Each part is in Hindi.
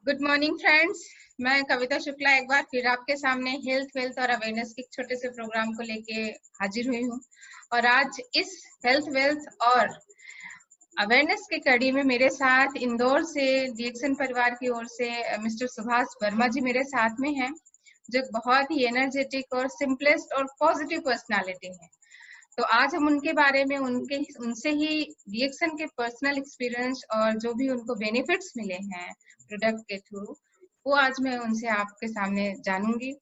Good morning friends. मैं कविता शुक्ला एक बार फिर आपके सामने हेल्थ वेल्थ और अवेयरनेस के एक छोटे से प्रोग्राम को लेके हाजिर हुई हूँ। और आज इस हेल्थ वेल्थ और अवेयरनेस के कड़ी में मेरे साथ इंदौर से डीएक्सन परिवार की ओर से मिस्टर सुभाष वर्मा जी मेरे साथ में हैं, जो बहुत ही एनर्जेटिक और सिंपलेस्ट और पॉजिटिव पर्सनालिटी है। तो आज हम उनके बारे में उनसे ही डीएक्सन के पर्सनल एक्सपीरियंस और जो भी उनको बेनिफिट्स मिले हैं प्रोडक्ट के थ्रू, वो आज मैं उनसे आपके सामने जानूंगी।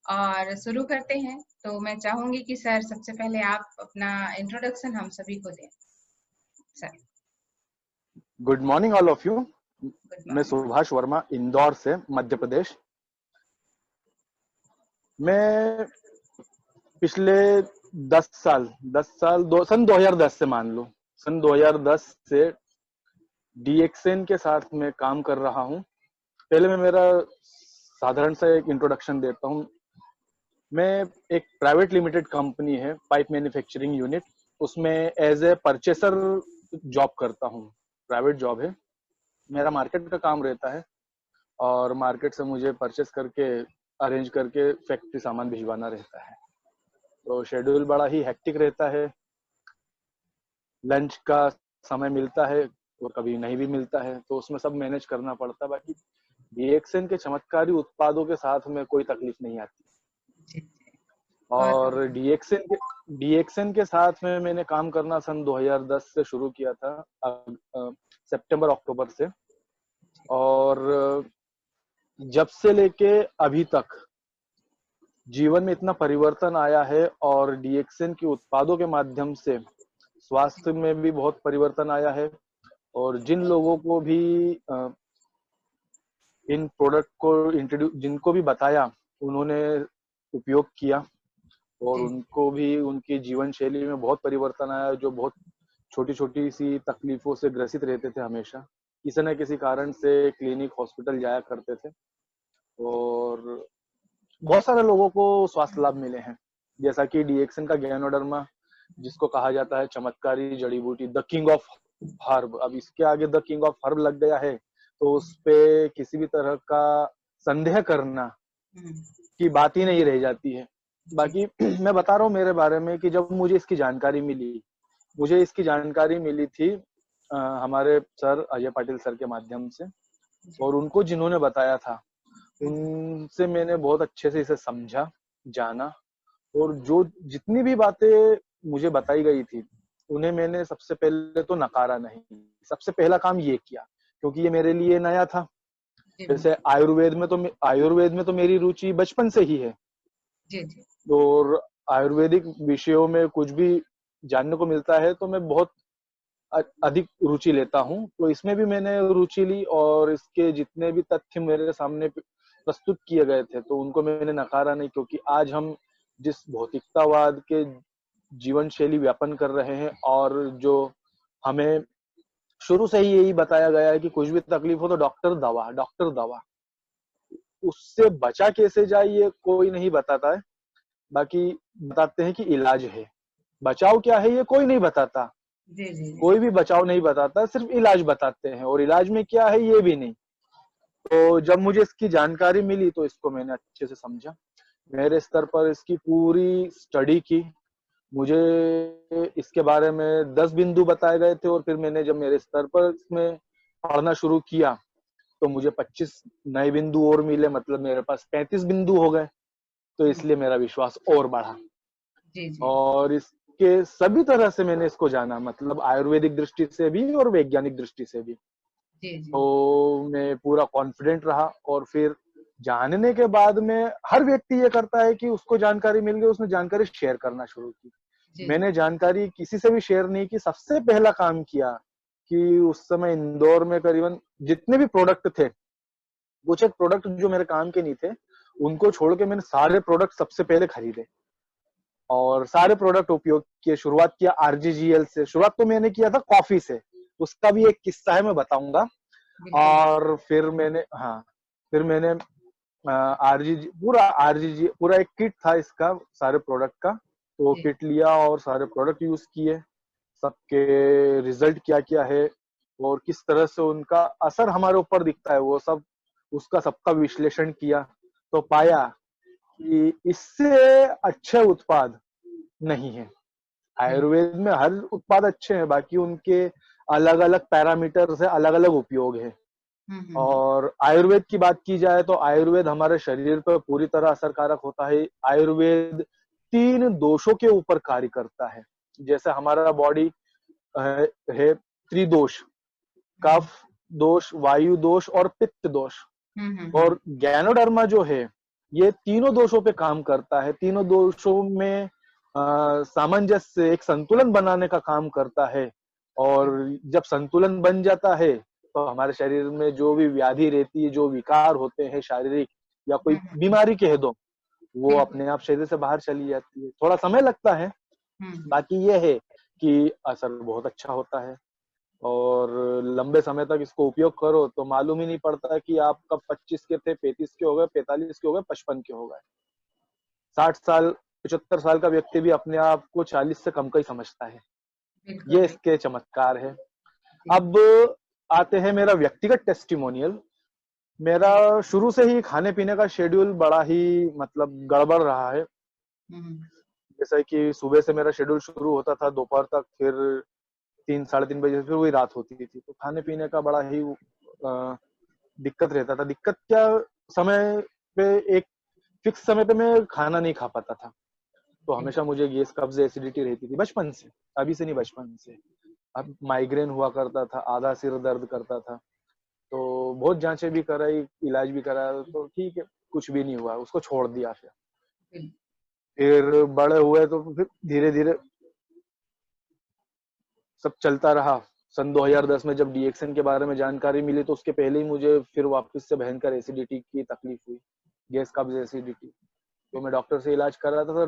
और शुरू करते हैं। तो मैं चाहूंगी कि सर सबसे पहले आप अपना इंट्रोडक्शन हम सभी को दें। Sir. Good morning all of you. Good मैं मॉर्निंग। सुभाष वर्मा, इंदौर से, मध्य प्रदेश। मैं पिछले 10 साल सन 2010 से मान लो, सन 2010 से डीएक्सएन के साथ में काम कर रहा हूँ। पहले मैं मेरा साधारण सा एक इंट्रोडक्शन देता हूँ। मैं एक प्राइवेट लिमिटेड कंपनी है, पाइप मैन्युफैक्चरिंग यूनिट, उसमें एज ए परचेसर जॉब करता हूँ। प्राइवेट जॉब है, मेरा मार्केट का काम रहता है और मार्केट से मुझे परचेस करके अरेंज करके फैक्ट्री सामान भिजवाना रहता है। तो शेड्यूल बड़ा ही हेक्टिक रहता है। लंच का समय मिलता है और कभी नहीं भी मिलता है, तो उसमें सब मैनेज करना पड़ता है। बाकी डीएक्सएन के चमत्कारी उत्पादों के साथ में कोई तकलीफ नहीं आती। और डीएक्सएन के साथ में मैंने काम करना सन 2010 से शुरू किया था, सितंबर अक्टूबर से। और जब से लेके अभी तक जीवन में इतना परिवर्तन आया है और डीएक्सएन के उत्पादों के माध्यम से स्वास्थ्य में भी बहुत परिवर्तन आया है। और जिन लोगों को भी इन प्रोडक्ट को जिनको भी बताया, उन्होंने उपयोग किया और उनको भी उनकी जीवन शैली में बहुत परिवर्तन आया। जो बहुत छोटी छोटी सी तकलीफों से ग्रसित रहते थे, हमेशा किसी न किसी कारण से क्लिनिक हॉस्पिटल जाया करते थे, और बहुत सारे लोगों को स्वास्थ्य लाभ मिले हैं। जैसा कि डीएक्सएन का गैनोडर्मा, जिसको कहा जाता है चमत्कारी जड़ी बूटी, द किंग ऑफ हर्ब। अब इसके आगे द किंग ऑफ हर्ब लग गया है तो उस पे किसी भी तरह का संदेह करना की बात ही नहीं रह जाती है। बाकी मैं बता रहा हूँ मेरे बारे में कि जब मुझे इसकी जानकारी मिली थी हमारे सर अजय पाटिल सर के माध्यम से, और उनको जिन्होंने बताया था उनसे मैंने बहुत अच्छे से इसे समझा, जाना, और जो जितनी भी बातें मुझे बताई गई थी उन्हें मैंने सबसे पहले तो नकारा नहीं। सबसे पहला काम ये किया, क्योंकि ये मेरे लिए नया था। जैसे आयुर्वेद में तो मेरी रुचि बचपन से ही है, और आयुर्वेदिक विषयों में कुछ भी जानने को मिलता है तो मैं बहुत अधिक रुचि लेता हूँ। तो इसमें भी मैंने रुचि ली और इसके जितने भी तथ्य मेरे सामने प्रस्तुत किए गए थे तो उनको मैंने नकारा नहीं, क्योंकि आज हम जिस भौतिकतावाद के जीवन शैली व्यापन कर रहे हैं, और जो हमें शुरू से ही यही बताया गया है कि कुछ भी तकलीफ हो तो डॉक्टर दवा, उससे बचा कैसे जाए ये कोई नहीं बताता है। बाकी बताते हैं कि इलाज है, बचाव क्या है ये कोई नहीं बताता। कोई भी बचाव नहीं बताता, सिर्फ इलाज बताते हैं, और इलाज में क्या है ये भी नहीं। तो जब मुझे इसकी जानकारी मिली तो इसको मैंने अच्छे से समझा, मेरे स्तर पर इसकी पूरी स्टडी की। मुझे इसके बारे में 10 बिंदु बताए गए थे, और फिर मैंने जब मेरे स्तर पर इसमें पढ़ना शुरू किया तो मुझे 25 नए बिंदु और मिले, मतलब मेरे पास 35 बिंदु हो गए। तो इसलिए मेरा विश्वास और बढ़ा, और इसके सभी तरह से मैंने इसको जाना, मतलब आयुर्वेदिक दृष्टि से भी और वैज्ञानिक दृष्टि से भी। तो मैं पूरा कॉन्फिडेंट रहा, और फिर जानने के बाद में हर व्यक्ति ये करता है कि उसको जानकारी मिल गई, उसने जानकारी शेयर करना शुरू की। मैंने जानकारी किसी से भी शेयर नहीं की। सबसे पहला काम किया कि उस समय इंदौर में करीबन जितने भी प्रोडक्ट थे, कुछ एक प्रोडक्ट जो मेरे काम के नहीं थे उनको छोड़ के मैंने सारे प्रोडक्ट सबसे पहले खरीदे और सारे प्रोडक्ट उपयोग किए। शुरुआत किया आरजीजीएल से। शुरुआत तो मैंने किया था कॉफी से, उसका भी एक किस्सा है, मैं बताऊंगा। और फिर मैंने आरजीजी पूरा एक किट था इसका, सारे प्रोडक्ट का। तो किट लिया और सारे प्रोडक्ट यूज किए, सबके रिजल्ट क्या क्या है और किस तरह से उनका असर हमारे ऊपर दिखता है, वो सब उसका सबका विश्लेषण किया तो पाया कि इससे अच्छे उत्पाद नहीं है। आयुर्वेद में हर उत्पाद अच्छे हैं, बाकी उनके अलग अलग पैरामीटर से अलग अलग उपयोग है। और आयुर्वेद की बात की जाए तो आयुर्वेद हमारे शरीर पर पूरी तरह असरकारक होता है। आयुर्वेद 3 दोषों के ऊपर कार्य करता है। जैसे हमारा बॉडी है त्रिदोष, कफ दोष, वायु दोष और पित्त दोष। और ज्ञानोडर्मा जो है ये तीनों दोषों पे काम करता है। तीनों दोषों में सामंजस्य, एक संतुलन बनाने का काम करता है। और जब संतुलन बन जाता है तो हमारे शरीर में जो भी व्याधि रहती है, जो विकार होते हैं शारीरिक या कोई बीमारी कह दो, वो अपने आप शरीर से बाहर चली जाती है। थोड़ा समय लगता है, बाकी ये है कि असर बहुत अच्छा होता है। और लंबे समय तक इसको उपयोग करो तो मालूम ही नहीं पड़ता कि आप कब 25 के थे, 35 के हो गए, 45 के हो गए, 55 के हो गए। 60 साल 75 साल का व्यक्ति भी अपने आप को 40 से कम का ही समझता है। ये इसके चमत्कार है। अब आते हैं मेरा व्यक्तिगत टेस्टिमोनियल। मेरा शुरू से ही खाने पीने का शेड्यूल बड़ा ही मतलब गड़बड़ रहा है। जैसा कि सुबह से मेरा शेड्यूल शुरू होता था दोपहर तक, फिर 3-3:30 बजे फिर वही रात होती थी। तो खाने पीने का बड़ा ही दिक्कत रहता था। दिक्कत क्या, समय पे एक फिक्स समय पे मैं खाना नहीं खा पाता था। तो हमेशा मुझे गैस, कब्ज, एसिडिटी रहती थी बचपन से। अभी से नहीं, बचपन से। अब माइग्रेन हुआ करता था, आधा सिर दर्द करता था। तो बहुत जांचें भी कराई, इलाज भी कराया, तो ठीक है, कुछ भी नहीं हुआ, उसको छोड़ दिया। फिर बड़े हुए तो फिर धीरे धीरे सब चलता रहा। सन 2010 में जब डीएक्सन के बारे में जानकारी मिली तो उसके पहले ही मुझे फिर वापस से भयंकर एसिडिटी की तकलीफ हुई, गैस, कब्ज, एसिडिटी। तो मैं डॉक्टर से इलाज कर रहा था। तो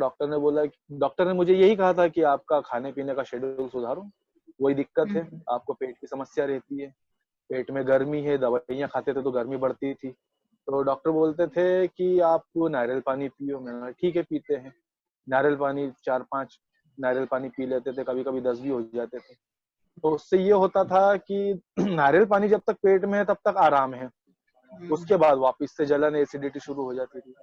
डॉक्टर ने मुझे यही कहा था कि आपका खाने पीने का शेड्यूल सुधारो, वही दिक्कत है, आपको पेट की समस्या रहती है, पेट में गर्मी है, दवाइयाँ खाते थे तो गर्मी बढ़ती थी। तो डॉक्टर बोलते थे कि आप नारियल पानी पियो। मैंने ठीक है, पीते हैं। नारियल पानी 4-5 नारियल पानी पी लेते थे, कभी कभी 10 भी हो जाते थे। तो उससे ये होता था कि नारियल पानी जब तक पेट में है तब तक आराम है, उसके बाद वापस से जलन, एसिडिटी शुरू हो जाती थी।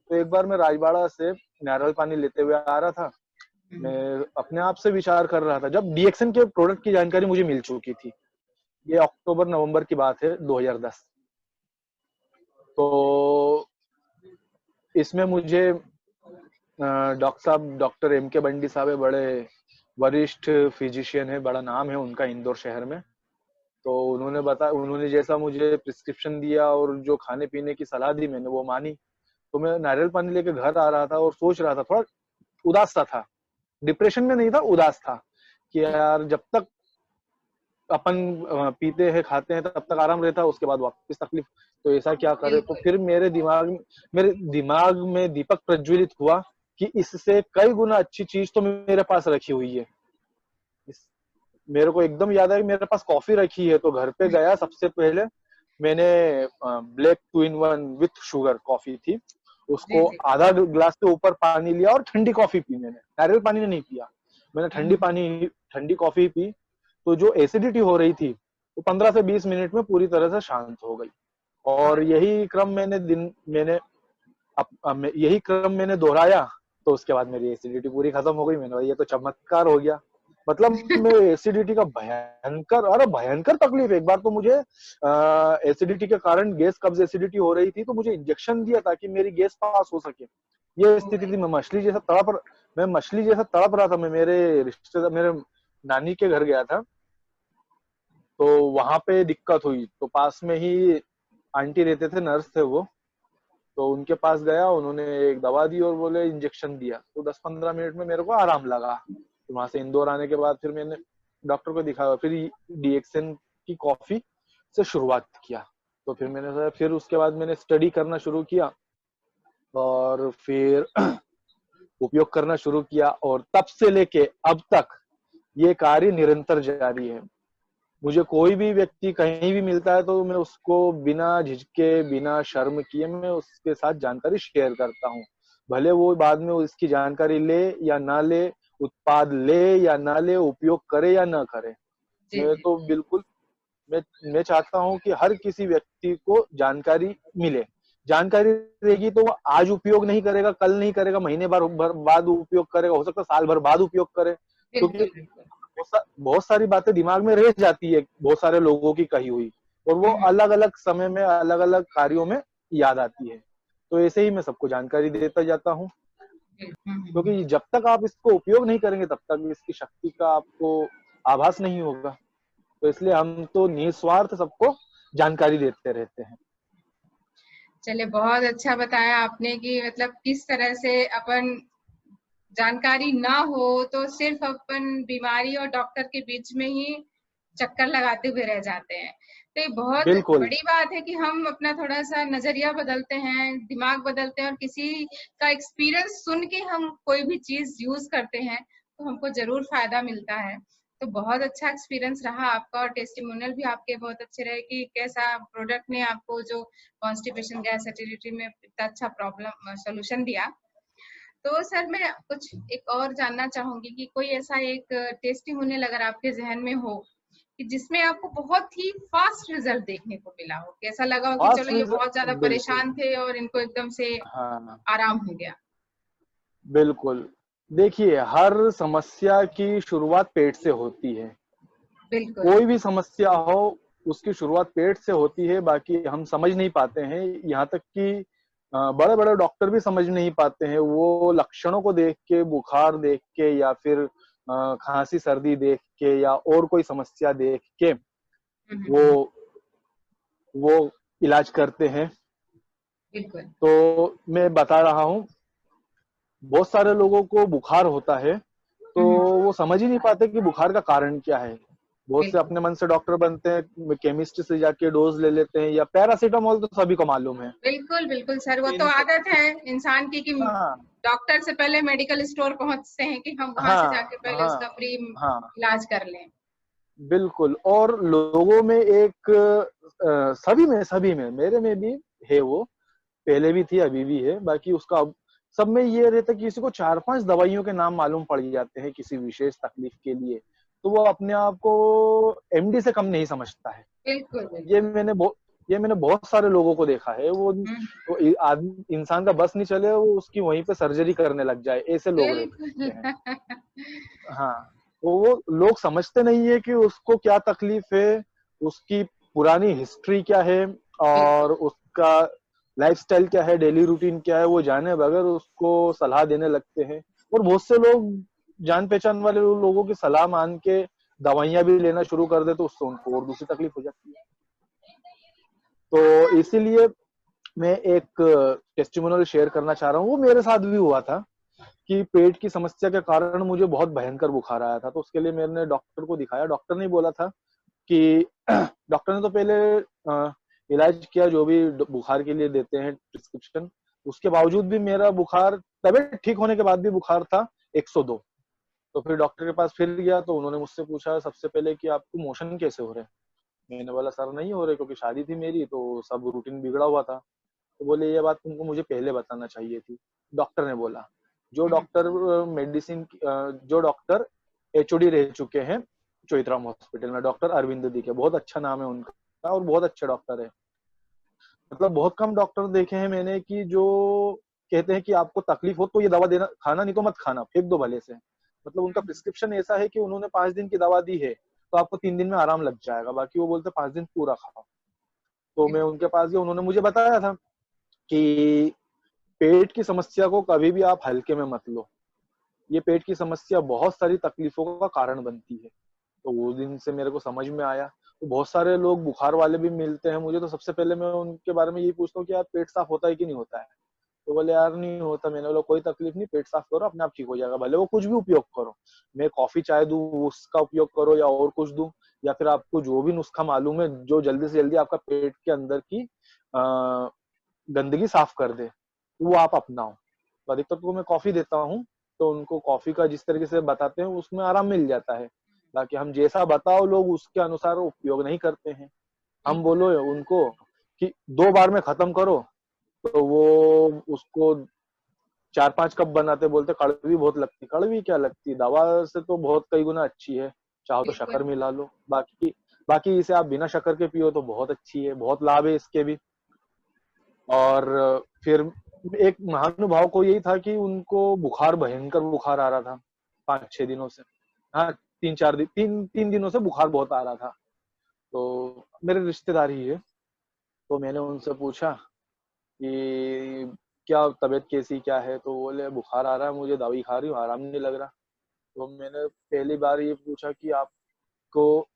तो एक बार मैं राजबाड़ा से नारियल पानी लेते हुए आ रहा था। मैं अपने आप से विचार कर रहा था, जब डीएक्सन के प्रोडक्ट की जानकारी मुझे मिल चुकी थी। ये अक्टूबर नवंबर की बात है 2010। तो इसमें मुझे डॉक्टर साहब, डॉक्टर एम के बंडी साहब है, बड़े वरिष्ठ फिजिशियन है, बड़ा नाम है उनका इंदौर शहर में। तो उन्होंने जैसा मुझे प्रिस्क्रिप्शन दिया और जो खाने पीने की सलाह दी मैंने वो मानी। तो मैं नारियल पानी लेके घर आ रहा था और सोच रहा था, थोड़ा उदास सा था, डिप्रेशन में नहीं था, उदास था कि यार जब तक अपन पीते हैं, खाते हैं, तब तक आराम रहता है, उसके बाद वापस तकलीफ। तो ऐसा क्या करे। तो फिर मेरे दिमाग में दीपक प्रज्वलित हुआ कि इससे कई गुना अच्छी चीज तो मेरे पास रखी हुई है। मेरे को एकदम याद है कि मेरे पास कॉफी रखी है। तो घर पे गया, सबसे पहले मैंने black 2-in-1 with sugar coffee थी, उसको आधा ग्लास के ऊपर पानी लिया और ठंडी कॉफी पी। मैंने नारियल पानी नहीं पिया, मैंने ठंडी कॉफी पी। तो जो एसिडिटी हो रही थी वो 15 से 20 मिनट में पूरी तरह से शांत हो गई। और यही क्रम मैंने दोहराया। तो उसके बाद मेरी एसिडिटी पूरी खत्म हो गई। मैंने ये तो चमत्कार हो गया। मतलब मैं एसिडिटी का भयंकर तकलीफ। एक बार तो मुझे एसिडिटी के कारण गैस, कब्ज, एसिडिटी हो रही थी, तो मुझे इंजेक्शन दिया ताकि मेरी गैस पास हो सके। ये स्थिति थी। मैं मछली जैसा तड़प रहा था। मैं मेरे नानी के घर गया था, तो वहां पे दिक्कत हुई। तो पास में ही आंटी रहते थे, नर्स थे वो। तो उनके पास गया, उन्होंने एक दवा दी और बोले इंजेक्शन दिया। तो 10-15 मिनट में मेरे को आराम लगा। तो वहां से इंदौर आने के बाद फिर मैंने डॉक्टर को दिखाया, फिर डीएक्सन की कॉफी से शुरुआत किया। तो फिर उसके बाद मैंने स्टडी करना शुरू किया और फिर उपयोग करना शुरू किया। और तब से लेके अब तक ये कार्य निरंतर जारी है। मुझे कोई भी व्यक्ति कहीं भी मिलता है तो मैं उसको बिना झिझके, बिना शर्म किए मैं उसके साथ जानकारी शेयर करता हूँ। भले वो बाद में उसकी जानकारी ले या ना ले, उत्पाद ले या ना ले, उपयोग करे या ना करे, मैं तो बिल्कुल मैं चाहता हूँ कि हर किसी व्यक्ति को जानकारी मिले। जानकारी रहेगी तो वो आज उपयोग नहीं करेगा, कल नहीं करेगा, महीने भर बाद उपयोग करेगा, हो सकता है साल भर बाद उपयोग करे, क्योंकि बिल्कुल बिल्कुल। बहुत सारी बातें दिमाग में रह जाती है बहुत सारे लोगों की कही हुई, और वो हम्म अलग अलग समय में अलग अलग कार्यों में याद आती है। तो ऐसे ही मैं सबको जानकारी देता जाता हूँ, क्योंकि जब तक आप इसको उपयोग नहीं करेंगे तब तक इसकी शक्ति का आपको आभास नहीं होगा। तो इसलिए हम तो निस्वार्थ सबको जानकारी देते रहते हैं। चलिए, बहुत अच्छा बताया आपने कि मतलब किस तरह से अपन जानकारी ना हो तो सिर्फ अपन बीमारी और डॉक्टर के बीच में ही चक्कर लगाते हुए रह जाते हैं। तो ये बहुत बिल्कुल बड़ी बात है कि हम अपना थोड़ा सा नजरिया बदलते हैं, दिमाग बदलते हैं और किसी का एक्सपीरियंस सुन के हम कोई भी चीज यूज करते हैं तो हमको जरूर फायदा मिलता है। तो बहुत अच्छा एक्सपीरियंस रहा आपका, और टेस्टिमोनियल भी आपके बहुत अच्छे रहे कि कैसा प्रोडक्ट ने आपको जो कॉन्स्टिपेशन, गैस एसिडिटी में इतना अच्छा प्रॉब्लम सोल्यूशन दिया। तो सर मैं कुछ एक और जानना चाहूंगी कि कोई ऐसा एक टेस्टिमोनियल अगर आपके जहन में हो कि जिसमें आपको बहुत ही फास्ट रिजल्ट देखने को मिला हो, कि ऐसा लगा हो कि चलो ये बहुत ज्यादा बिल्कुल। परेशान थे और इनको एकदम से हाँ आराम हो गया। बिल्कुल। देखिए, हर समस्या की शुरुआत पेट से होती है। बिल्कुल। कोई भी समस्या हो उसकी शुरुआत पेट से होती है, बाकी हम समझ नहीं पाते हैं। यहाँ तक कि बड़े बड़े डॉक्टर भी समझ नहीं पाते हैं, वो लक्षणों को देख के, बुखार देख के या फिर खांसी सर्दी देख के या और कोई समस्या देख के वो हम्म। वो इलाज करते हैं। बिल्कुल। तो मैं बता रहा हूँ, बहुत सारे लोगों को बुखार होता है तो हम्म। वो समझ ही नहीं पाते कि बुखार का कारण क्या है। बहुत से बिल्कुल अपने मन से डॉक्टर बनते हैं, केमिस्ट से जाके डोज ले लेते हैं, या पैरासीटामोल तो सभी को मालूम है। बिल्कुल। बिल्कुल सर, वो तो तो इनसे आदत है इंसान की कि हाँ डॉक्टर से पहले मेडिकल स्टोर पहुंचते हैं कि हम वहां से हाँ जाके पहले हाँ उसका फ्री हाँ इलाज कर लें। बिल्कुल। और लोगों में एक सभी में मेरे में भी है वो, पहले भी थी अभी भी है, बाकी उसका अब सब में ये रहता है कि किसी को 4-5 दवाइयों के नाम मालूम पड़ जाते हैं किसी विशेष तकलीफ के लिए, तो वो अपने आप को एमडी से कम नहीं समझता है। बिल्कुल ये बिल्कुल। मैंने बहुत ये मैंने बहुत सारे लोगों को देखा है। हम्म। वो आदमी इंसान का बस नहीं चले, वो उसकी वहीं पे सर्जरी करने लग जाए, ऐसे लोग रहते बिल्कुल। हैं। हाँ, तो वो लोग समझते नहीं है कि उसको क्या तकलीफ है, उसकी पुरानी हिस्ट्री क्या है, बिल्कुल। और उसका लाइफस्टाइल क्या है, डेली रूटीन क्या है, वो जाने बगैर उसको सलाह देने लगते हैं। और बहुत से लोग जान पहचान वाले लोगों की सलाह मान के दवाइयां भी लेना शुरू कर दे, तो उससे उनको और दूसरी तकलीफ हो जाती है। तो इसीलिए मैं एक टेस्टिमोनियल शेयर करना चाह रहा हूँ। वो मेरे साथ भी हुआ था कि पेट की समस्या के कारण मुझे बहुत भयंकर बुखार आया था, तो उसके लिए मैंने डॉक्टर को दिखाया। डॉक्टर ने बोला था कि डॉक्टर ने तो पहले इलाज किया जो भी बुखार के लिए देते हैं प्रिस्क्रिप्शन, उसके बावजूद भी मेरा बुखार, तबीयत ठीक होने के बाद भी बुखार था 102। तो फिर डॉक्टर के पास फिर गया तो उन्होंने मुझसे पूछा सबसे पहले कि आपको मोशन कैसे हो रहे हैं। मैंने बोला सर नहीं हो रहे, क्योंकि शादी थी मेरी तो सब रूटीन बिगड़ा हुआ था। तो बोले ये बात तुमको मुझे पहले बताना चाहिए थी। डॉक्टर ने बोला, जो हम्म। डॉक्टर जो डॉक्टर एचओडी रह चुके हैं चोइथराम हॉस्पिटल में, डॉक्टर अरविंद दी के, बहुत अच्छा नाम है उनका और बहुत अच्छे डॉक्टर है। मतलब बहुत कम डॉक्टर देखे हैं मैंने कि जो कहते हैं कि आपको तकलीफ हो तो ये दवा देना, खाना नहीं तो मत खाना, फेंक दो भले से। मतलब उनका प्रिस्क्रिप्शन ऐसा है कि उन्होंने 5 दिन की दवा दी है तो आपको 3 दिन में आराम लग जाएगा, बाकी वो बोलते 5 दिन पूरा खाओ। तो मैं उनके पास गया, उन्होंने मुझे बताया था कि पेट की समस्या को कभी भी आप हल्के में मत लो, ये पेट की समस्या बहुत सारी तकलीफों का कारण बनती है। तो उस दिन से मेरे को समझ में आया। तो बहुत सारे लोग बुखार वाले भी मिलते हैं मुझे, तो सबसे पहले मैं उनके बारे में यही पूछता हूँ कि यार पेट साफ होता है कि नहीं होता है। तो बोले यार नहीं होता। मैंने बोला कोई तकलीफ नहीं, पेट साफ करो अपने आप ठीक हो जाएगा, भले वो कुछ भी उपयोग करो, मैं कॉफी चाय दूं उसका उपयोग करो या और कुछ दूं, या फिर आपको जो भी नुस्खा मालूम है जो जल्दी से जल्दी आपका पेट के अंदर की गंदगी साफ कर दे, वो आप अपनाओ। तो अधिकतर तो मैं कॉफी देता हूँ, तो उनको कॉफी का जिस तरीके से बताते हैं उसमें आराम मिल जाता है। बाकी हम जैसा बताओ लोग उसके अनुसार उपयोग नहीं करते हैं। हम बिल्कुल। बोलो उनको कि 2 बार में खत्म करो, तो वो उसको 4-5 कप बनाते, बोलते कड़वी बहुत लगती। कड़वी क्या लगती, दवा से तो बहुत कई गुना अच्छी है, चाहो तो बिल्कुल। शक्कर मिला लो। बाकी बाकी इसे आप बिना शक्कर के पियो तो बहुत अच्छी है, बहुत लाभ है इसके भी। और फिर एक महानुभाव को यही था कि उनको बुखार, भयंकर बुखार आ रहा था 5-6 दिनों से। हाँ, 3 दिनों से बुखार बहुत आ रहा था। तो मेरे रिश्तेदार ही है, तो मैंने उनसे पूछा कि क्या तबीयत कैसी, क्या है? तो बोले बुखार आ रहा है मुझे, दवाई खा रही हूँ, आराम नहीं लग रहा। तो मैंने पहली बार ये पूछा कि आपको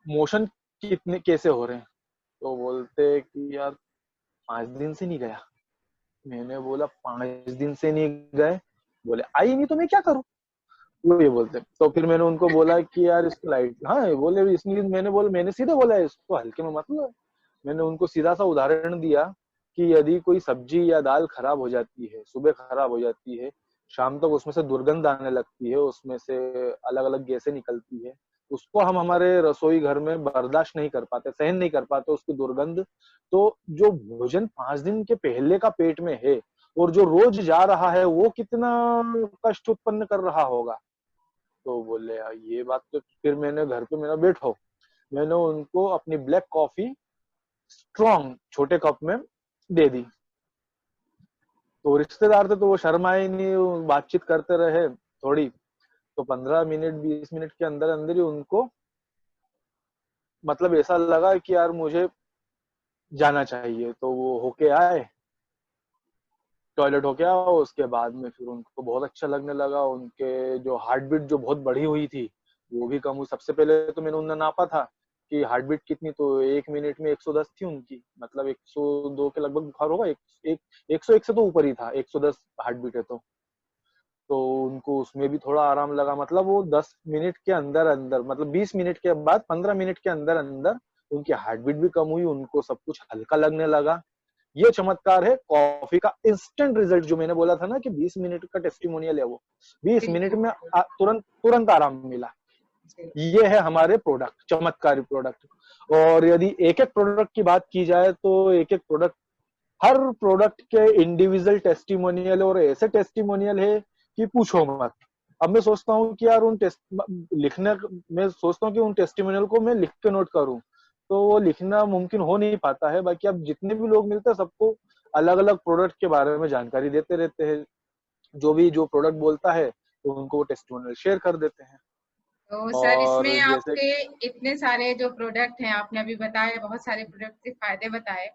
मोशन कितने कैसे हो रहे हैं? तो बोलते कि यार 5 दिन से नहीं गया। मैंने बोला 5 दिन से नहीं गए? बोले आई नहीं तो मैं क्या करूं? वो ये बोलते। तो फिर मैंने उनको बोला कि यार इसको लाइट, हाँ ये बोले इसलिए मैंने बोला, मैंने सीधे बोला इसको हल्के में मत लो। मैंने उनको सीधा सा उदाहरण दिया कि यदि कोई सब्जी या दाल खराब हो जाती है, सुबह खराब हो जाती है, शाम तक उसमें से दुर्गंध आने लगती है, उसमें से अलग अलग गैसें निकलती है, उसको हम हमारे रसोई घर में बर्दाश्त नहीं कर पाते, सहन नहीं कर पाते उसकी दुर्गंध। तो जो भोजन 5 दिन के पहले का पेट में है और जो रोज जा रहा है, वो कितना कष्ट उत्पन्न कर रहा होगा। तो बोले यार ये बात तो, फिर मैंने घर पे, मेरा बैठो, मैंने उनको अपनी ब्लैक कॉफी स्ट्रॉन्ग छोटे कप में दे दी। तो रिश्तेदार थे तो वो शर्माए नहीं, वो बातचीत करते रहे थोड़ी। तो 15 मिनट 20 मिनट के अंदर अंदर ही उनको मतलब ऐसा लगा कि यार मुझे जाना चाहिए। तो वो होके आए, टॉयलेट होके आए, उसके बाद में फिर उनको बहुत अच्छा लगने लगा। उनके जो हार्ट बीट जो बहुत बढ़ी हुई थी वो भी कम हुई। सबसे पहले तो मैंने उन्हें नापा था कि हार्ट बीट कितनी, तो 1 मिनट में 110 थी उनकी, मतलब 102 के लगभग बुखार होगा, 101 से तो ऊपर ही था, 110 हार्ट बीट है तो उनको उसमें भी थोड़ा आराम लगा। मतलब वो 10 मिनट के अंदर अंदर, मतलब 20 मिनट के बाद 15 मिनट के अंदर अंदर उनकी हार्ट बीट भी कम हुई, उनको सब कुछ हल्का लगने लगा। ये चमत्कार है कॉफी का, इंस्टेंट रिजल्ट। जो मैंने बोला था ना कि 20 मिनट का टेस्टिमोनियल है, वो 20 मिनट बिल्कुल में तुरंत तुरंत आराम मिला। जी। ये है हमारे प्रोडक्ट, चमत्कारी प्रोडक्ट। और यदि एक एक प्रोडक्ट की बात की जाए तो एक एक प्रोडक्ट, हर प्रोडक्ट के इंडिविजुअल टेस्टिमोनियल, और ऐसे टेस्टिमोनियल है कि पूछो मत। अब मैं सोचता हूँ कि यार उन टेस्ट लिखने, मैं सोचता हूँ कि उन टेस्टिमोनियल को मैं लिख के नोट करूँ, तो वो लिखना मुमकिन हो नहीं पाता है। बाकी अब जितने भी लोग मिलते हैं सबको अलग अलग प्रोडक्ट के बारे में जानकारी देते रहते हैं। जो भी जो प्रोडक्ट बोलता है तो उनको वो टेस्टिमोनियल शेयर कर देते हैं। तो सर और इसमें जैसे आपके इतने सारे जो प्रोडक्ट हैं, आपने अभी बताए, बहुत सारे प्रोडक्ट के फायदे बताए,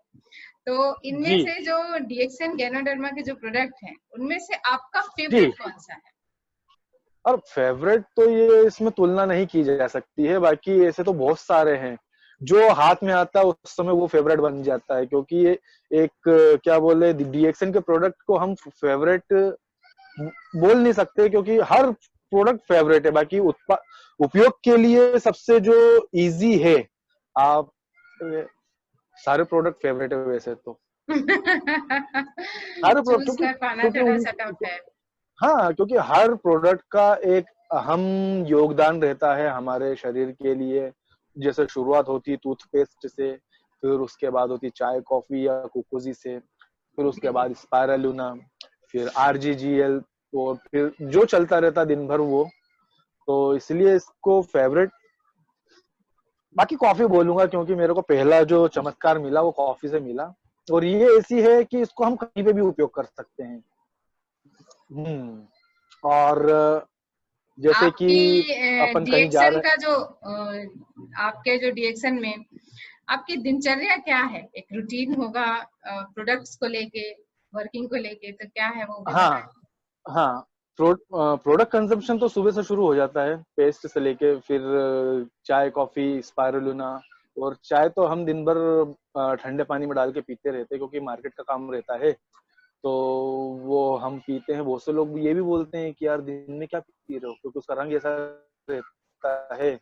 तो इनमें जी से जो डीएक्सएन गैनोडर्मा के जो प्रोडक्ट हैं, उनमें से आपका जी, फेवरेट कौन सा है? और फेवरेट तो ये इसमें तुलना नहीं की जा सकती है। बाकी ऐसे तो बहुत सारे हैं, जो हाथ में आता है उस समय वो फेवरेट बन जाता है। क्योंकि ये एक क्या बोले, डीएक्सएन के प्रोडक्ट को हम फेवरेट बोल नहीं सकते, क्योंकि हर प्रोडक्ट फेवरेट है। बाकी उपयोग के लिए सबसे जो इजी है, आप सारे प्रोडक्ट फेवरेट है वैसे तो, सारे प्रोडक्ट, चूज क्योंकि कर पाना क्योंकि थोड़ा उन सा टफ है। हाँ, क्योंकि हर प्रोडक्ट का एक अहम योगदान रहता है हमारे शरीर के लिए। जैसे शुरुआत होती है टूथपेस्ट से, फिर उसके बाद होती चाय कॉफी या कुकुजी से, फिर उसके जी। बाद स्पायरुलिना, फिर आरजीजीएल, और फिर जो चलता रहता दिन भर वो। तो इसलिए इसको फेवरेट, बाकी कॉफी बोलूंगा, क्योंकि मेरे को पहला जो चमत्कार मिला वो कॉफी से मिला। और ये ऐसी है कि इसको हम कहीं पे भी उपयोग कर सकते हैं। और जैसे कि आपकी अपन कहीं जा डीएक्सएन रहे का जो आपके जो डीएक्सएन में आपकी दिनचर्या क्या है? एक रूटीन होगा प्रोडक्ट्स को लेके, वर्किंग को लेके, तो क्या है वो भी हाँ बताएं। हाँ, प्रोडक्ट कंजम्पशन तो सुबह से शुरू हो जाता है, पेस्ट से लेके फिर चाय कॉफी स्पायरुलिना। और चाय तो हम दिन भर ठंडे पानी में डाल के पीते रहते हैं, क्योंकि मार्केट का काम रहता है। तो वो हम पीते हैं। बहुत से लोग ये भी बोलते हैं कि यार दिन में क्या पी रहे हो, क्योंकि उसका रंग ऐसा रहता है।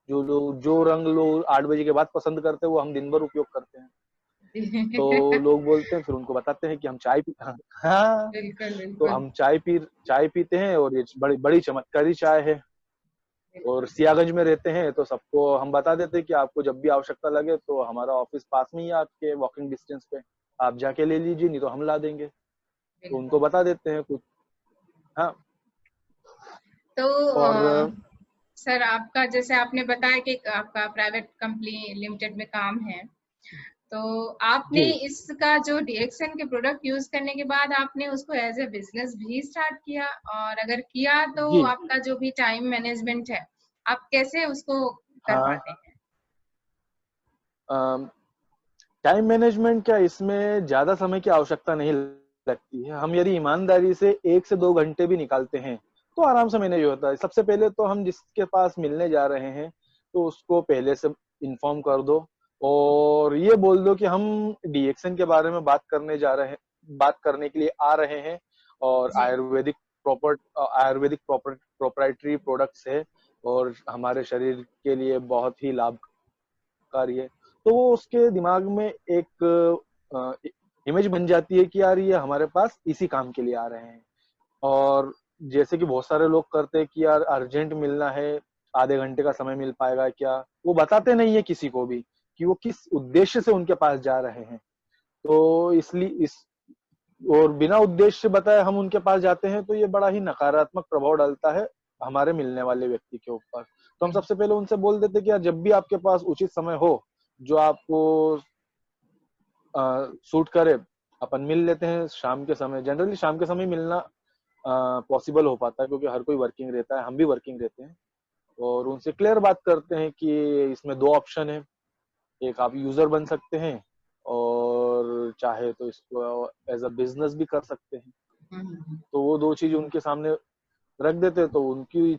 जो रंग लोग 8 बजे के बाद पसंद करते हैं वो हम दिन भर उपयोग करते हैं। तो लोग बोलते हैं, फिर उनको बताते हैं कि हम चाय पी, हाँ, बिल्कुल तो बिल्कुल। हम चाय पीते हैं, और ये बड़ी बड़ी चमत्कारी चाय है। और बिल्कुल सियागंज में रहते हैं तो सबको हम बता देते हैं कि आपको जब भी आवश्यकता लगे तो हमारा ऑफिस पास में ही है, आपके वॉकिंग डिस्टेंस पे, आप जाके ले लीजिए, नहीं तो हम ला देंगे। तो बिल्कुल। उनको बता देते हैं कुछ। हाँ। तो और सर आपका जैसे आपने बताया कि आपका प्राइवेट कंपनी लिमिटेड में काम है, तो आपने जी इसका जो डीएक्सन के प्रोडक्ट यूज करने के बाद आपने उसको एज ए बिजनेस भी स्टार्ट किया, और अगर किया तो जी। आपका जो भी टाइम मैनेजमेंट है आप कैसे उसको कर हाँ, पाते हैं? टाइम मैनेजमेंट क्या, इसमें ज्यादा समय की आवश्यकता नहीं लगती है। हम यदि ईमानदारी से 1 से 2 घंटे भी निकालते हैं तो आराम से मैनेज होता है। सबसे पहले तो हम जिसके पास मिलने जा रहे हैं तो उसको पहले से इन्फॉर्म कर दो और ये बोल दो कि हम डीएक्सन के बारे में बात करने के लिए आ रहे हैं और जी। आयुर्वेदिक प्रोप्राइटरी प्रोडक्ट्स है और हमारे शरीर के लिए बहुत ही लाभकारी है। तो वो उसके दिमाग में एक इमेज बन जाती है कि यार ये हमारे पास इसी काम के लिए आ रहे हैं। और जैसे कि बहुत सारे लोग करते हैं कि यार अर्जेंट मिलना है, आधे घंटे का समय मिल पाएगा क्या, वो बताते नहीं है किसी को भी कि वो किस उद्देश्य से उनके पास जा रहे हैं। तो इसलिए इस और बिना उद्देश्य बताए हम उनके पास जाते हैं तो ये बड़ा ही नकारात्मक प्रभाव डालता है हमारे मिलने वाले व्यक्ति के ऊपर। तो हम सबसे पहले उनसे बोल देते कि यार जब भी आपके पास उचित समय हो, जो आपको सूट करे, अपन मिल लेते हैं शाम के समय। जनरली शाम के समय मिलना पॉसिबल हो पाता है क्योंकि हर कोई वर्किंग रहता है, हम भी वर्किंग रहते हैं। और उनसे क्लियर बात करते हैं कि इसमें 2 ऑप्शन है, एक आप यूजर बन सकते हैं और चाहे तो इसको एज अ बिजनेस भी कर सकते हैं। हम्म। तो वो 2 चीज उनके सामने रख देते हैं तो उनकी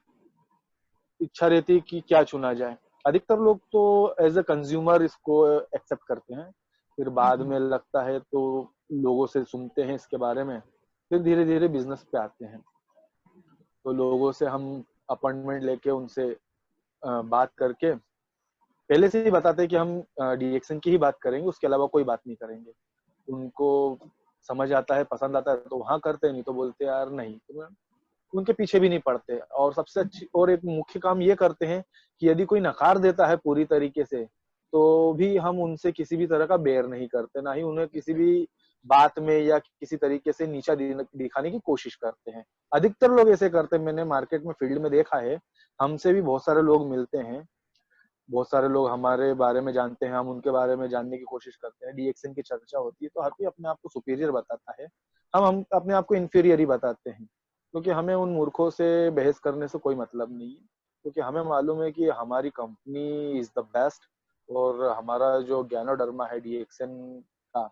इच्छा रहती है कि क्या चुना जाए। अधिकतर लोग तो एज अ कंज्यूमर इसको एक्सेप्ट करते हैं, फिर बाद में लगता है तो लोगों से सुनते हैं इसके बारे में, फिर धीरे धीरे बिजनेस पे आते हैं। तो लोगों से हम अपॉइंटमेंट लेके उनसे बात करके पहले से ही बताते हैं कि हम डीएक्सन की ही बात करेंगे, उसके अलावा कोई बात नहीं करेंगे। उनको समझ आता है, पसंद आता है तो वहां करते हैं, नहीं तो बोलते हैं यार नहीं। तो उनके पीछे भी नहीं पड़ते। और सबसे अच्छी और एक मुख्य काम ये करते हैं कि यदि कोई नकार देता है पूरी तरीके से तो भी हम उनसे किसी भी तरह का बेयर नहीं करते, ना ही उन्हें किसी भी बात में या किसी तरीके से नीचा दिखाने की कोशिश करते हैं। अधिकतर लोग ऐसे करते हैं, मैंने मार्केट में फील्ड में देखा है। हमसे भी बहुत सारे लोग मिलते हैं, बहुत सारे लोग हमारे बारे में जानते हैं, हम उनके बारे में जानने की कोशिश करते हैं। डीएक्सन की चर्चा होती है तो हर कोई अपने आप को सुपीरियर बताता है, हम अपने आप को इंफीरियर ही बताते हैं। क्योंकि हमें उन मूर्खों से बहस करने से कोई मतलब नहीं है, क्योंकि हमें मालूम है कि हमारी कंपनी इज द बेस्ट और हमारा जो ज्ञानोडर्मा है डीएक्सन का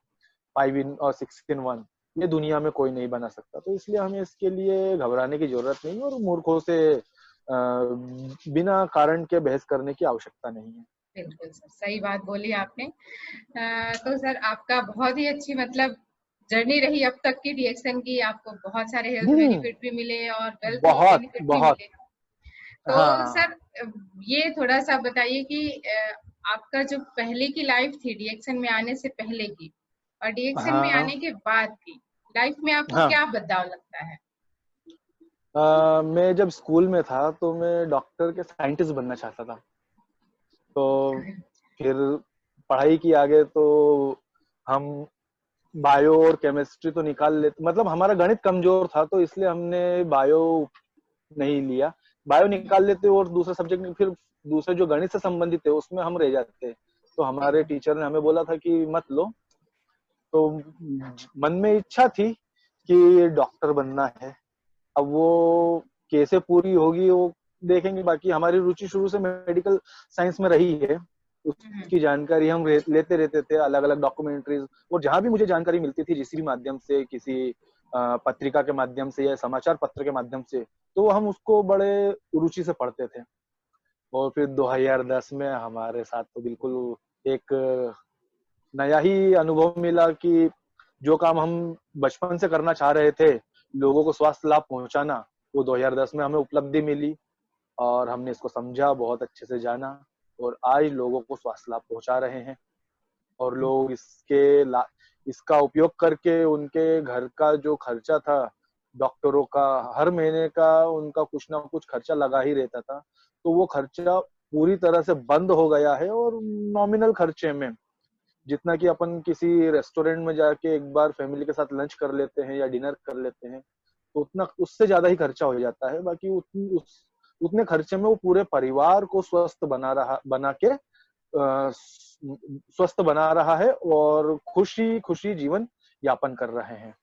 5 in और 6 in 1, ये दुनिया में कोई नहीं बना सकता। तो इसलिए हमें इसके लिए घबराने की जरूरत नहीं है और मूर्खों से बिना कारण के बहस करने की आवश्यकता नहीं है। बिल्कुल सर, सही बात बोली आपने। तो सर आपका बहुत ही अच्छी मतलब जर्नी रही अब तक की डीएक्सन की, आपको बहुत सारे हेल्थ हम्म। बेनिफिट भी मिले और वेल्थ बहुत बेनिफिट भी बहुत। मिले। तो हाँ सर ये थोड़ा सा बताइए कि आपका जो पहले की लाइफ थी डीएक्सन में आने से पहले की और डीएक्सन में हाँ आने के बाद की लाइफ में आपको हाँ। क्या बदलाव लगता है? मैं जब स्कूल में था तो मैं डॉक्टर के साइंटिस्ट बनना चाहता था। तो फिर पढ़ाई की आगे तो हम बायो और केमिस्ट्री तो निकाल लेते, मतलब हमारा गणित कमजोर था तो इसलिए हमने बायो नहीं लिया। बायो निकाल लेते और दूसरा सब्जेक्ट में फिर दूसरे जो गणित से संबंधित है उसमें हम रह जाते। तो हमारे टीचर ने हमें बोला था कि मत लो। तो मन में इच्छा थी कि डॉक्टर बनना है। अब वो कैसे पूरी होगी वो देखेंगे, बाकी हमारी रुचि शुरू से मेडिकल साइंस में रही है। हम्म। उसकी जानकारी हम लेते रहते थे, अलग अलग डॉक्यूमेंट्रीज, और जहां भी मुझे जानकारी मिलती थी किसी भी माध्यम से, किसी पत्रिका के माध्यम से या समाचार पत्र के माध्यम से, तो हम उसको बड़े रुचि से पढ़ते थे। और फिर 2010 में हमारे साथ तो बिल्कुल एक नया ही अनुभव मिला कि जो काम हम बचपन से करना चाह रहे थे, लोगों को स्वास्थ्य लाभ पहुंचाना, वो 2010 में हमें उपलब्धि मिली और हमने इसको समझा, बहुत अच्छे से जाना और आज लोगों को स्वास्थ्य लाभ पहुंचा रहे हैं। और लोग इसका उपयोग करके उनके घर का जो खर्चा था, डॉक्टरों का हर महीने का उनका कुछ ना कुछ खर्चा लगा ही रहता था, तो वो खर्चा पूरी तरह से बंद हो गया है। और नॉमिनल खर्चे में, जितना कि अपन किसी रेस्टोरेंट में जाके एक बार फैमिली के साथ लंच कर लेते हैं या डिनर कर लेते हैं, तो उतना उससे ज्यादा ही खर्चा हो जाता है। बाकी उतने खर्चे में वो पूरे परिवार को स्वस्थ बना रहा है और खुशी खुशी जीवन यापन कर रहे हैं।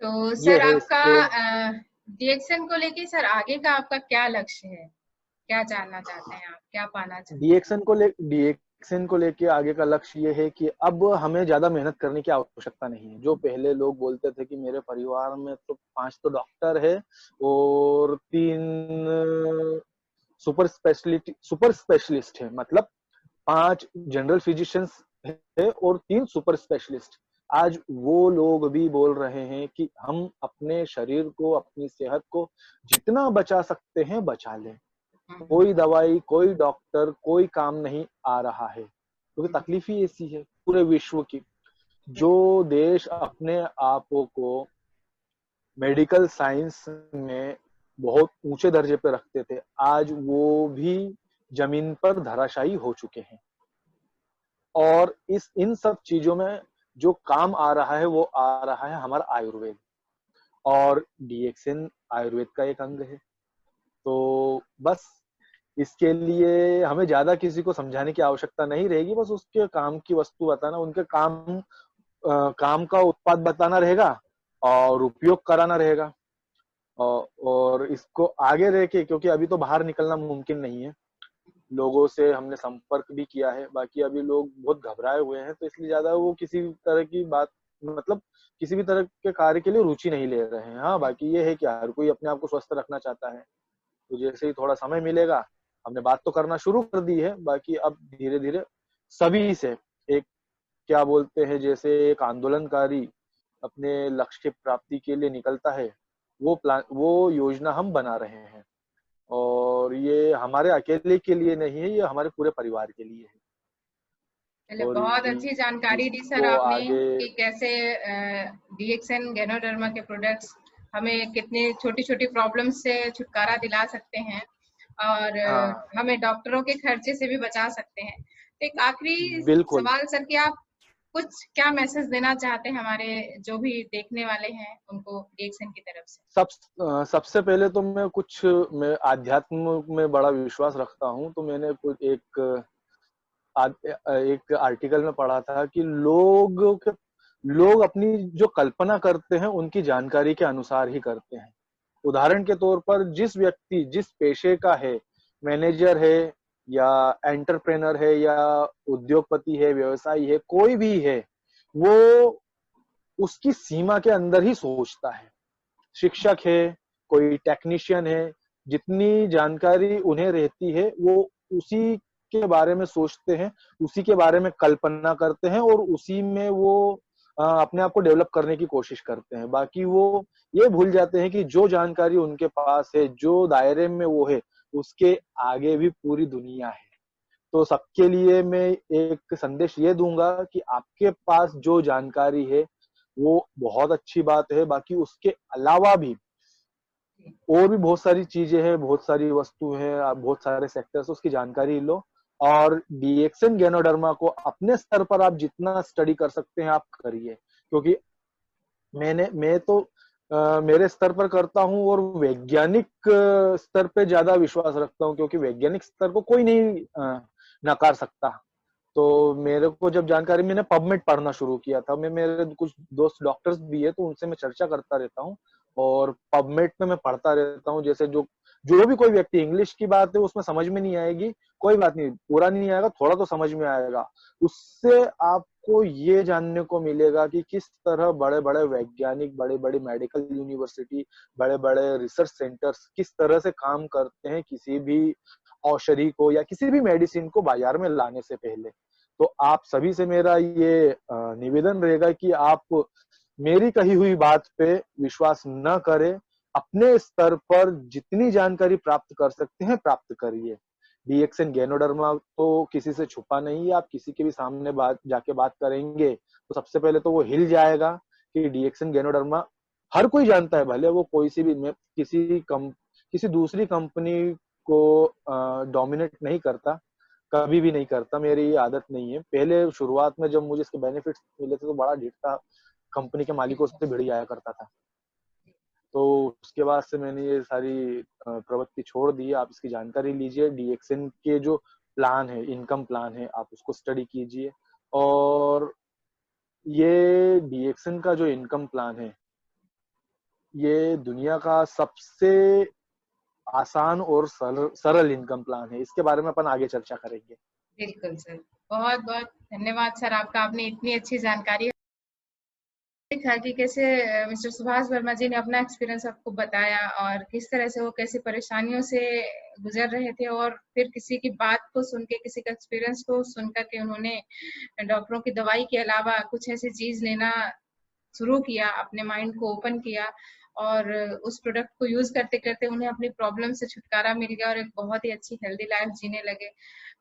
तो ये सर है आपका इसके डीएक्सन को लेके सर आगे का आपका क्या लक्ष्य है, क्या जानना चाहते हैं आप, क्या पाना चाहते हैं? डीएक्सन को लेके आगे का लक्ष्य ये है कि अब हमें ज्यादा मेहनत करने की आवश्यकता नहीं है। जो पहले लोग बोलते थे कि मेरे परिवार में तो 5 तो डॉक्टर है और 3 सुपर स्पेशलिस्ट है, मतलब 5 जनरल फिजिशियंस है और 3 सुपर स्पेशलिस्ट। आज वो लोग भी बोल रहे हैं कि हम अपने शरीर को, अपनी सेहत को जितना बचा सकते हैं बचा लें। कोई दवाई, कोई डॉक्टर, कोई काम नहीं आ रहा है, क्योंकि तकलीफ ही ऐसी है पूरे विश्व की। जो देश अपने आपों को मेडिकल साइंस में बहुत ऊंचे दर्जे पे रखते थे, आज वो भी जमीन पर धराशायी हो चुके हैं। और इन सब चीजों में जो काम आ रहा है वो आ रहा है हमारा आयुर्वेद, और डीएक्सन आयुर्वेद का एक अंग है। तो बस इसके लिए हमें ज्यादा किसी को समझाने की आवश्यकता नहीं रहेगी, बस उसके काम की वस्तु बताना, उनके काम का उत्पाद बताना रहेगा और उपयोग कराना रहेगा। और इसको आगे रह के, क्योंकि अभी तो बाहर निकलना मुमकिन नहीं है, लोगों से हमने संपर्क भी किया है, बाकी अभी लोग बहुत घबराए हुए हैं, तो इसलिए ज्यादा वो किसी तरह की बात, मतलब किसी भी तरह के कार्य के लिए रुचि नहीं ले रहे हैं। हाँ, बाकी ये है कि हर कोई अपने आप को स्वस्थ रखना चाहता है, तो जैसे ही थोड़ा समय मिलेगा, हमने बात तो करना शुरू कर दी है, बाकी अब धीरे धीरे सभी से, एक क्या बोलते हैं, जैसे एक आंदोलनकारी अपने लक्ष्य की प्राप्ति के लिए निकलता है, वो योजना हम बना रहे हैं। और ये हमारे अकेले के लिए नहीं है, ये हमारे पूरे परिवार के लिए है। चलिए, और बहुत अच्छी जानकारी दी सर इसको आपने आगे कि कैसे डीएक्सन गैनोडर्मा के प्रोडक्ट्स हमें कितनी छोटी छोटी प्रॉब्लम्स से छुटकारा दिला सकते हैं और हाँ, हमें डॉक्टरों के खर्चे से भी बचा सकते हैं। तो एक आखिरी बिल्कुल। सवाल सर कि आप कुछ क्या मैसेज देना चाहते हैं हमारे जो भी देखने वाले हैं उनको डीएक्सन की तरफ से? सबसे पहले तो मैं अध्यात्म में बड़ा विश्वास रखता हूँ, तो मैंने कुछ एक आर्टिकल में पढ़ा था कि लोग अपनी जो कल्पना करते हैं उनकी जानकारी के अनुसार ही करते हैं। उदाहरण के तौर पर जिस व्यक्ति जिस पेशे का है, मैनेजर है या एंटरप्रेनर है या उद्योगपति है, व्यवसायी है, कोई भी है, वो उसकी सीमा के अंदर ही सोचता है। शिक्षक है, कोई टेक्नीशियन है, जितनी जानकारी उन्हें रहती है वो उसी के बारे में सोचते हैं, उसी के बारे में कल्पना करते हैं और उसी में वो अपने आप को डेवलप करने की कोशिश करते हैं। बाकी वो ये भूल जाते हैं कि जो जानकारी उनके पास है, जो दायरे में वो है, उसके आगे भी पूरी दुनिया है। तो सबके लिए मैं एक संदेश ये दूंगा कि आपके पास जो जानकारी है वो बहुत अच्छी बात है, बाकी उसके अलावा भी और भी बहुत सारी चीजें हैं, बहुत सारी वस्तु है, आप बहुत सारे सेक्टर्स, उसकी जानकारी लो। और डीएक्सन गैनोडर्मा को अपने स्तर पर आप जितना स्टडी कर सकते हैं आप करिए, क्योंकि मैं तो मेरे स्तर पर करता हूँ और वैज्ञानिक स्तर पे ज्यादा विश्वास रखता हूँ, क्योंकि वैज्ञानिक स्तर को कोई नहीं नकार सकता। तो मेरे को जब जानकारी, मैंने पबमेड पढ़ना शुरू किया था, मेरे कुछ दोस्त डॉक्टर्स भी है तो उनसे मैं चर्चा करता रहता हूँ और पबमेड में मैं पढ़ता रहता हूँ। जैसे जो भी कोई व्यक्ति, इंग्लिश की बात है उसमें समझ में नहीं आएगी, कोई बात नहीं, पूरा नहीं आएगा, थोड़ा तो समझ में आएगा। उससे आपको ये जानने को मिलेगा कि किस तरह बड़े बड़े वैज्ञानिक, बड़े बड़े मेडिकल यूनिवर्सिटी, बड़े बड़े रिसर्च सेंटर्स किस तरह से काम करते हैं किसी भी औषधि को या किसी भी मेडिसिन को बाजार में लाने से पहले। तो आप सभी से मेरा ये निवेदन रहेगा कि आप मेरी कही हुई बात पे विश्वास न करें, अपने स्तर पर जितनी जानकारी प्राप्त कर सकते हैं प्राप्त करिए। डीएक्सन गैनोडर्मा तो किसी से छुपा नहीं है, आप किसी के भी सामने जाके बात करेंगे तो सबसे पहले तो वो हिल जाएगा कि डीएक्सन गैनोडर्मा हर कोई जानता है, भले वो कोई सी भी, मैं किसी दूसरी कंपनी को डोमिनेट नहीं करता, कभी भी नहीं करता, मेरी ये आदत नहीं है। पहले शुरुआत में जब मुझे इसके बेनिफिट्स मिले थे तो बड़ा ढीठ था, कंपनी के मालिकों से भिड़ आया करता था। तो उसके बाद से मैंने ये सारी प्रवृत्ति छोड़ दी है। आप इसकी जानकारी लीजिए, डीएक्सएन के जो प्लान है, इनकम प्लान है, आप उसको स्टडी कीजिए। और ये डीएक्सएन का जो इनकम प्लान है, ये दुनिया का सबसे आसान और सरल इनकम प्लान है। इसके बारे में अपन आगे चर्चा करेंगे। बिल्कुल सर, बहुत बहुत धन्यवाद सर आपका, आपने इतनी अच्छी जानकारी था कि कैसे मिस्टर सुभाष वर्मा जी ने अपना एक्सपीरियंस आपको बताया और किस तरह से वो कैसी परेशानियों से गुजर रहे थे, और फिर किसी की बात को सुन के, किसी का एक्सपीरियंस को सुन करके उन्होंने डॉक्टरों की दवाई के अलावा कुछ ऐसी चीज लेना शुरू किया, अपने माइंड को ओपन किया और उस प्रोडक्ट को यूज करते करते उन्हें अपनी प्रॉब्लम से छुटकारा मिल गया और एक बहुत ही अच्छी हेल्दी लाइफ जीने लगे,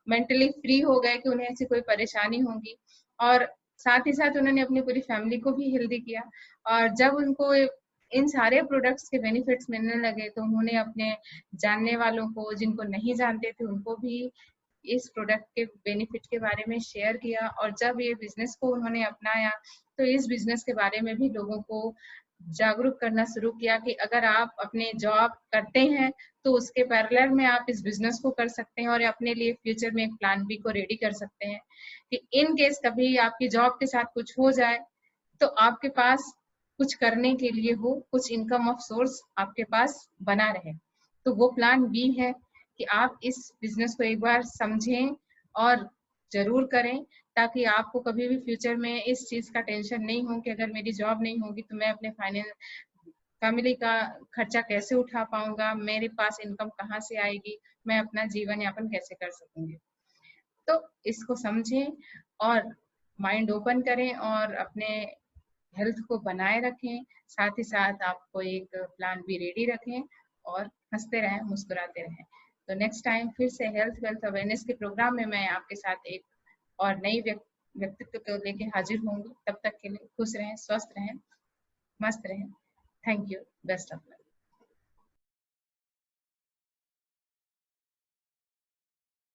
मेंटली फ्री हो गए कि उन्हें ऐसी कोई परेशानी होगी। और साथ ही साथ उन्होंने अपनी पूरी फैमिली को भी हेल्दी किया। और जब उनको इन सारे प्रोडक्ट्स के बेनिफिट्स मिलने लगे तो उन्होंने अपने जानने वालों को, जिनको नहीं जानते थे, उनको भी इस प्रोडक्ट के बेनिफिट के बारे में शेयर किया। और जब ये बिजनेस को उन्होंने अपनाया तो इस बिजनेस के बारे में भी लोगों को जागरूक करना शुरू किया कि अगर आप अपने जॉब करते हैं तो उसके पैरेलल में आप इस बिजनेस को कर सकते हैं और अपने लिए फ्यूचर में एक प्लान बी को रेडी कर सकते हैं कि इन केस कभी आपकी जॉब के साथ कुछ हो जाए तो आपके पास कुछ करने के लिए हो, कुछ इनकम ऑफ सोर्स आपके पास बना रहे। तो वो प्लान बी है कि आप इस बिजनेस को एक बार समझें और जरूर करें, ताकि आपको कभी भी फ्यूचर में इस चीज का टेंशन नहीं हो कि अगर मेरी जॉब नहीं होगी तो मैं अपने फाइनेंस फैमिली का खर्चा कैसे उठा पाऊंगा, मेरे पास इनकम कहाँ से आएगी, मैं अपना जीवन यापन कैसे कर सकूंगी। तो इसको समझें और माइंड ओपन करें और अपने हेल्थ को बनाए रखें, साथ ही साथ आपको एक प्लान भी रेडी रखें और हंसते रहें, मुस्कुराते रहें। तो नेक्स्ट टाइम फिर से हेल्थ वेल्थ अवेयरनेस के प्रोग्राम में मैं आपके साथ एक और नई व्यक्तित्व को लेके हाजिर होंगी। तब तक के लिए खुश रहें, स्वस्थ रहें, मस्त रहें। Thank you, best of luck.